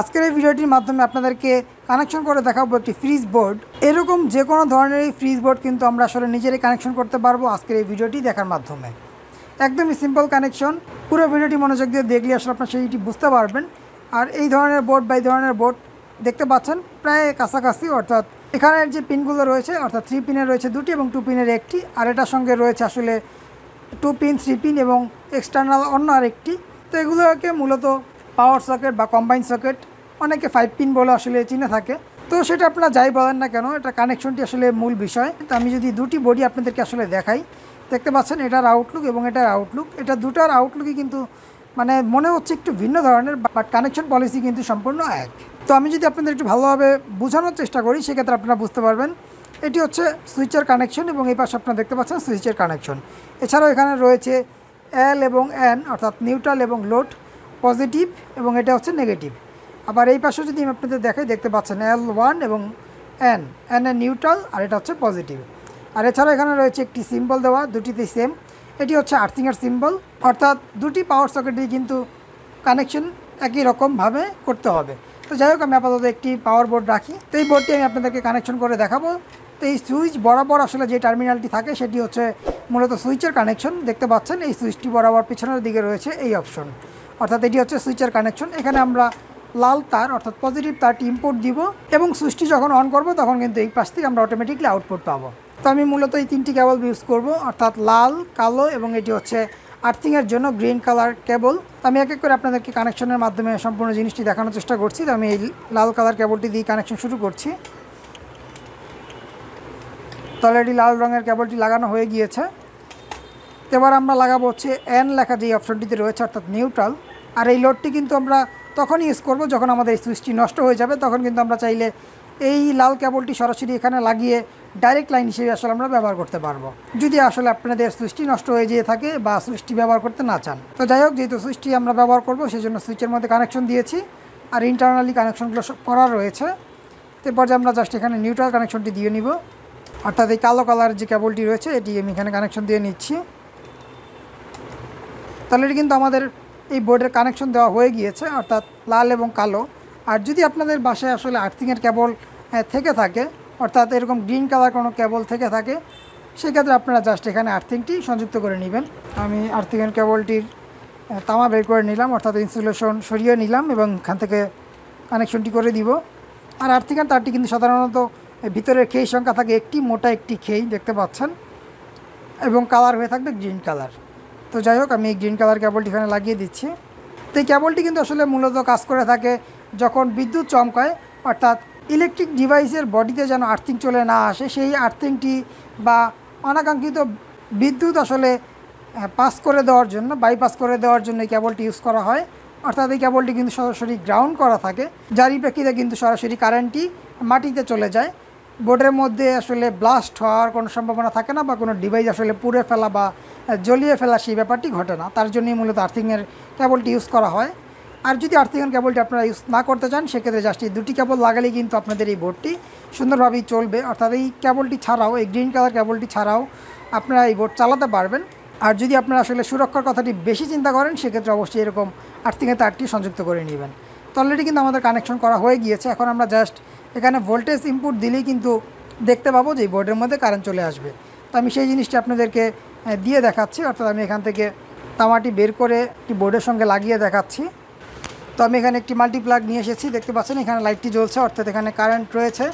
আজকের এই ভিডিওটির মাধ্যমে আপনাদেরকে কানেকশন করে দেখাবো একটি ফ্রিজ বোর্ড। এরকম যে কোনো ধরনের ফ্রিজ বোর্ড কিন্তু আমরা আসলে নিজেরাই কানেকশন করতে পারবো আজকের এই ভিডিওটি দেখার মাধ্যমে। একদমই সিম্পল কানেকশন। পুরো ভিডিওটি মনোযোগ দিয়ে দেখলে আসলে আপনারা সেইটি বুঝতে পারবেন। আর এই ধরনের বোর্ড বা এই ধরনের বোর্ড দেখতে পাচ্ছেন প্রায় কাছাকাছি, অর্থাৎ এখানের যে পিনগুলো রয়েছে অর্থাৎ 3 পিনের রয়েছে 2টি এবং 2 পিনের একটি, আর এটার সঙ্গে রয়েছে আসলে 2 পিন 3 পিন এবং এক্সটার্নাল অন্য আরেকটি। তো এগুলোকে মূলত পাওয়ার সকেট বা কম্বাইন সকেট, অনেকে 5 পিন বলে আসলে চিনে থাকে। তো সেটা আপনারা যাই বলেন না কেন, এটা কানেকশনটি আসলে মূল বিষয়। তো আমি যদি দুটি বডি আপনাদেরকে আসলে দেখাই, দেখতে পাচ্ছেন এটার আউটলুক এবং এটার আউটলুক, এটা দুটার আউটলুকই কিন্তু মানে মনে হচ্ছে একটু ভিন্ন ধরনের, বাট কানেকশন পলিসি কিন্তু সম্পূর্ণ এক। তো আমি যদি আপনাদের একটু ভালোভাবে বোঝানোর চেষ্টা করি সেক্ষেত্রে আপনারা বুঝতে পারবেন। এটি হচ্ছে সুইচের কানেকশন এবং এই পাশে আপনারা দেখতে পাচ্ছেন সুইচের কানেকশন। এছাড়াও এখানে রয়েছে এল এবং এন, অর্থাৎ নিউট্রাল এবং লোড, পজিটিভ এবং এটা হচ্ছে নেগেটিভ। আবার এই পাশে যদি আমি আপনাদের দেখাই, দেখতে পাচ্ছেন L1 এবং এন এর নিউট্রাল আর এটা হচ্ছে পজিটিভ। আর এছাড়া এখানে রয়েছে একটি সিম্বল দেওয়া, দুটিতেই সেম। এটি হচ্ছে আর্থিংয়ের সিম্বল, অর্থাৎ দুটি পাওয়ার সকেটেই কিন্তু কানেকশন একই রকমভাবে করতে হবে। তো যাই হোক, আমি আপাতত একটি পাওয়ার বোর্ড রাখি। তো এই বোর্ডটি আমি আপনাদেরকে কানেকশন করে দেখাবো। তো এই সুইচ বরাবর আসলে যে টার্মিনালটি থাকে সেটি হচ্ছে মূলত সুইচের কানেকশন। দেখতে পাচ্ছেন এই সুইচটি বরাবর পিছনের দিকে রয়েছে এই অপশন, অর্থাৎ এটি হচ্ছে সুইচের কানেকশন। এখানে আমরা লাল তার অর্থাৎ পজিটিভ তারটি ইনপুট দিব এবং সুইচটি যখন অন করব তখন কিন্তু এই পাশ থেকে আমরা অটোমেটিকলি আউটপুট পাবো। তো আমি মূলত এই 3টি কেবল ইউজ করব, অর্থাৎ লাল, কালো এবং এটি হচ্ছে আর্থিংয়ের জন্য গ্রিন কালার কেবল। আমি এক এক করে আপনাদেরকে কানেকশনের মাধ্যমে সম্পূর্ণ জিনিসটি দেখানোর চেষ্টা করছি। তো আমি এই লাল কালার কেবলটি দিয়ে কানেকশন শুরু করছি। তো অলরেডি লাল রঙের কেবলটি লাগানো হয়ে গিয়েছে। এবার আমরা লাগাবো হচ্ছে এন লেখা যে অপশনটিতে রয়েছে, অর্থাৎ নিউট্রাল। আর এই লোডটি কিন্তু আমরা তখনই ইউজ করব যখন আমাদের এই সুইচটি নষ্ট হয়ে যাবে। তখন কিন্তু আমরা চাইলে এই লাল কেবলটি সরাসরি এখানে লাগিয়ে ডাইরেক্ট লাইন হিসেবে আসলে আমরা ব্যবহার করতে পারবো, যদি আসলে আপনাদের সুইচটি নষ্ট হয়ে যেয়ে থাকে বা সুইচটি ব্যবহার করতে না চান। তো যাই হোক, যেহেতু সুইচটি আমরা ব্যবহার করব সেই জন্য সুইচের মধ্যে কানেকশন দিয়েছি আর ইন্টারনালি কানেকশনগুলো করা রয়েছে। এরপর যে আমরা জাস্ট এখানে নিউট্রাল কানেকশনটি দিয়ে নিব, অর্থাৎ এই কালো কালার যে কেবলটি রয়েছে এটি আমি এখানে কানেকশন দিয়ে নিচ্ছি। তাহলে কিন্তু আমাদের এই বোর্ডের কানেকশন দেওয়া হয়ে গিয়েছে, অর্থাৎ লাল এবং কালো। আর যদি আপনাদের বাসায় আসলে আর্থিংয়ের কেবল থেকে থাকে, অর্থাৎ এরকম গ্রিন কালার কোনো কেবল থেকে থাকে, সেক্ষেত্রে আপনারা জাস্ট এখানে আর্থিংটি সংযুক্ত করে নেবেন। আমি আর্থিংয়ের কেবলটির তামা বের করে নিলাম, অর্থাৎ ইনসুলেশন সরিয়ে নিলাম এবং এখান থেকে কানেকশনটি করে দিব। আর আর্থিংয়ের তারটি কিন্তু সাধারণত ভিতরের খেই সংখ্যা থাকে একটি, মোটা একটি খেই দেখতে পাচ্ছেন, এবং কালার হয়ে থাকবে গ্রিন কালার। তো যাই হোক, আমি এই গ্রিন কালার কেবলটি এখানে লাগিয়ে দিচ্ছি। তো এই কেবলটি কিন্তু আসলে মূলত কাজ করে থাকে যখন বিদ্যুৎ চমকায়, অর্থাৎ ইলেকট্রিক ডিভাইসের বডিতে যেন আর্থিং চলে না আসে, সেই আর্থিংটি বা অনাকাঙ্ক্ষিত বিদ্যুৎ আসলে পাস করে দেওয়ার জন্য, বাইপাস করে দেওয়ার জন্য এই কেবলটি ইউজ করা হয়। অর্থাৎ এই কেবলটি কিন্তু সরাসরি গ্রাউন্ড করা থাকে, যারই প্রেক্ষিতে কিন্তু সরাসরি কারেন্টটি মাটিতে চলে যায়। বোর্ডের মধ্যে আসলে ব্লাস্ট হওয়ার কোনো সম্ভাবনা থাকে না বা কোনো ডিভাইস আসলে পুড়ে ফেলা বা জ্বলিয়ে ফেলা সেই ব্যাপারটি ঘটে না। তার জন্যই মূলত আর্থিংয়ের কেবলটি ইউজ করা হয়। আর যদি আর্থিংয়ের কেবলটি আপনারা ইউজ না করতে চান, সেক্ষেত্রে জাস্ট এই 2টি কেবল লাগালেই কিন্তু আপনাদের এই বোর্ডটি সুন্দরভাবেই চলবে। অর্থাৎ এই কেবলটি ছাড়াও, এই গ্রিন কালার কেবলটি ছাড়াও আপনারা এই বোর্ড চালাতে পারবেন। আর যদি আপনারা আসলে সুরক্ষার কথাটি বেশি চিন্তা করেন, সেক্ষেত্রে অবশ্যই এরকম আর্থিংয়ের তারটি সংযুক্ত করে নেবেন। তো অলরেডি কিন্তু আমাদের কানেকশন করা হয়ে গিয়েছে। এখন আমরা জাস্ট এখানে ভোল্টেজ ইনপুট দিলেই কিন্তু দেখতে পাবো যে এই বোর্ডের মধ্যে কারেন্ট চলে আসবে। তো আমি সেই জিনিসটি আপনাদেরকে দিয়ে দেখাচ্ছি, অর্থাৎ আমি এখান থেকে তামাটি বের করে একটি বোর্ডের সঙ্গে লাগিয়ে দেখাচ্ছি। তো আমি এখানে একটি মাল্টিপ্লাগ নিয়ে এসেছি, দেখতে পাচ্ছেন এখানে লাইটটি জ্বলছে, অর্থাৎ এখানে কারেন্ট রয়েছে।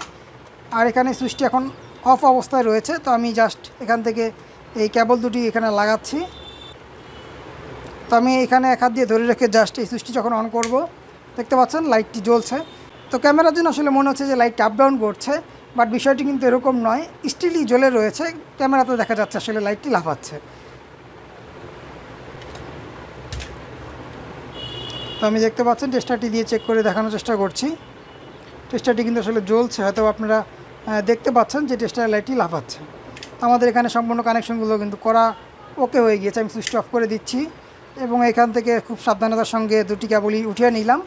আর এখানে সুইচটি এখন অফ অবস্থায় রয়েছে। তো আমি জাস্ট এখান থেকে এই কেবল দুটি এখানে লাগাচ্ছি। তো আমি এখানে এক হাত দিয়ে ধরে রেখে জাস্ট এই সুইচটি যখন অন করব, দেখতে পাচ্ছেন লাইটটি জ্বলছে। তো ক্যামেরার জন্য আসলে মনে হচ্ছে যে লাইটটি আপ ডাউন করছে, বাট বিষয়টি কিন্তু এরকম নয়, স্টিলই জ্বলে রয়েছে। ক্যামেরাতে দেখা যাচ্ছে আসলে লাইটটি লাফাচ্ছে। তো আমি দেখতে পাচ্ছেন টেস্টারটি দিয়ে চেক করে দেখানোর চেষ্টা করছি। টেস্টারটি কিন্তু আসলে জ্বলছে, হয়তো আপনারা দেখতে পাচ্ছেন যে টেস্টারের লাইটটি লাফাচ্ছে। আমাদের এখানে সম্পূর্ণ কানেকশনগুলো কিন্তু করা ওকে হয়ে গিয়েছে। আমি সুইচ অফ করে দিচ্ছি এবং এখান থেকে খুব সাবধানতার সঙ্গে 2টি কেবলই উঠিয়ে নিলাম।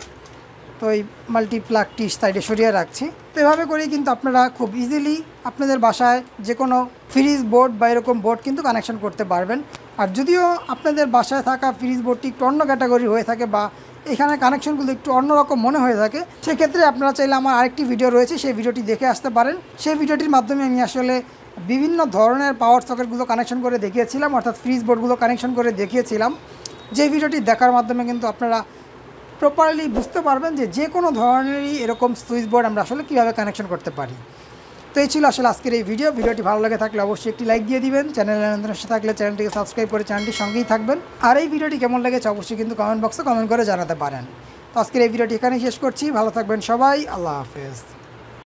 তো এই মাল্টিপ্লাগটি সাইডে সরিয়ে রাখছি। তো এভাবে করেই কিন্তু আপনারা খুব ইজিলি আপনাদের বাসায় যে কোনো ফ্রিজ বোর্ড বা এরকম বোর্ড কিন্তু কানেকশন করতে পারবেন। আর যদিও আপনাদের বাসায় থাকা ফ্রিজ বোর্ডটি একটু অন্য ক্যাটাগরি হয়ে থাকে বা এখানে কানেকশনগুলো একটু অন্যরকম মনে হয়ে থাকে, সেক্ষেত্রে আপনারা চাইলে আমার আরেকটি ভিডিও রয়েছে, সেই ভিডিওটি দেখে আসতে পারেন। সেই ভিডিওটির মাধ্যমে আমি আসলে বিভিন্ন ধরনের পাওয়ার সকেটগুলো কানেকশন করে দেখিয়েছিলাম, অর্থাৎ ফ্রিজ বোর্ডগুলো কানেকশন করে দেখিয়েছিলাম। যে ভিডিওটি দেখার মাধ্যমে কিন্তু আপনারা প্রপারলি বুঝতে পারবেন যে যে কোনো ধরনেরই এরকম সুইচ বোর্ড আমরা আসলে কীভাবে কানেকশন করতে পারি। তো এই ছিল আসলে আজকের এই ভিডিওটি ভালো লাগে থাকলে অবশ্যই একটি লাইক দিয়ে দিবেন, চ্যানেলে নতুন এসে থাকলে চ্যানেলটিকে সাবস্ক্রাইব করে চ্যানেলটির সঙ্গেই থাকবেন। আর এই ভিডিওটি কেমন লেগেছে অবশ্যই কিন্তু কমেন্ট বক্সে কমেন্ট করে জানাতে পারেন। তো আজকের এই ভিডিওটি এখানেই শেষ করছি, ভালো থাকবেন সবাই, আল্লাহ হাফেজ।